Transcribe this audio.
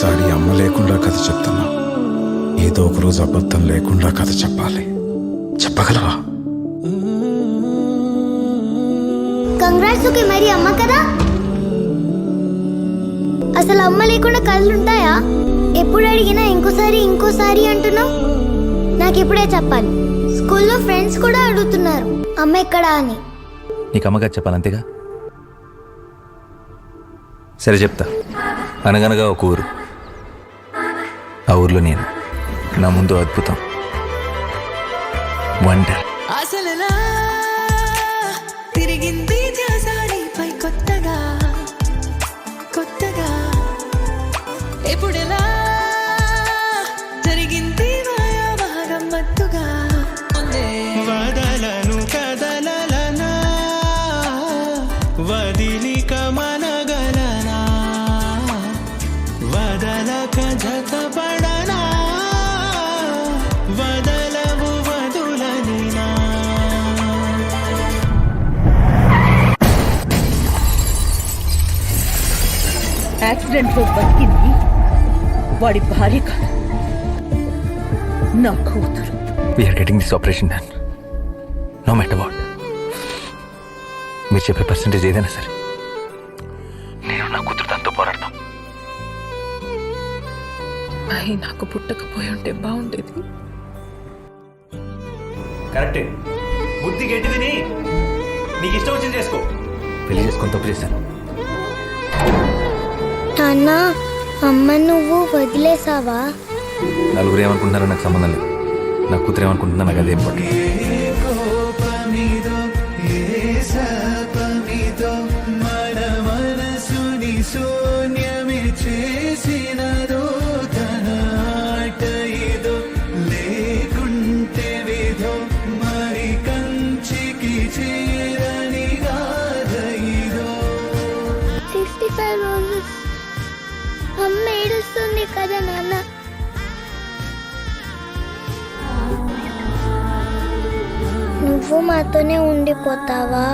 ప్రతిసారి అమ్మ లేకుండా కథ చెప్తున్నా. ఏదో ఒక రోజు అబద్ధం లేకుండా కథ చెప్పాలి. చెప్పగలవా? కంగ్రాట్స్. ఓకే, మరి అమ్మ కదా. అసలు అమ్మ లేకుండా కథలుంటాయా? ఎప్పుడు అడిగినా ఇంకోసారి అంటున్నావు. నాకు ఇప్పుడే చెప్పాలి. స్కూల్లో ఫ్రెండ్స్ కూడా అడుగుతున్నారు అమ్మ ఎక్కడా అని. నీకు అమ్మగా చెప్పాలంతేగా. సరే చెప్తా. అనగనగా ఒక ఊరు. ఆ ఊర్లో నేను. నా ముందు అద్భుతం, వండర్. అసలులా తిరిగింది ధ్యాసాడిపై కొత్తగా ఎప్పుడెలా జరిగింది గమ్మత్తుగా. వదలను కదలనా వదిలిక మనగలనా వదలక జతపడనా వదలవు వదులనినా. యాక్సిడెంట్లో బతికింది వాడి భార్య కాదు, నా కూతురు. We are getting this operation done, no matter what. మీరు చెప్పే పర్సంటేజ్ ఏదైనా సరే నేను నా కూతురు దాంతో పోరాడతాం. అయి నాకు పుట్టకపోయి ఉంటే బాగుండేది. కరెక్టే. బుద్ధి గట్టిదిని నీకు ఇష్టం వచ్చింది చేసుకో. పెళ్లి చేసుకొని తప్పు చేశాను. నాన్న, అమ్మ నువ్వు వదిలేసావా? నలుగురు ఏమనుకుంటున్నారో నాకు సంబంధం లేదు. నా కూతురు ఏమనుకుంటున్నా నాకు అదే ఇంపార్టెంట్. అమ్మ ఏడుస్తుంది కదా నాన్న. నువ్వు మాతోనే ఉండిపోతావా?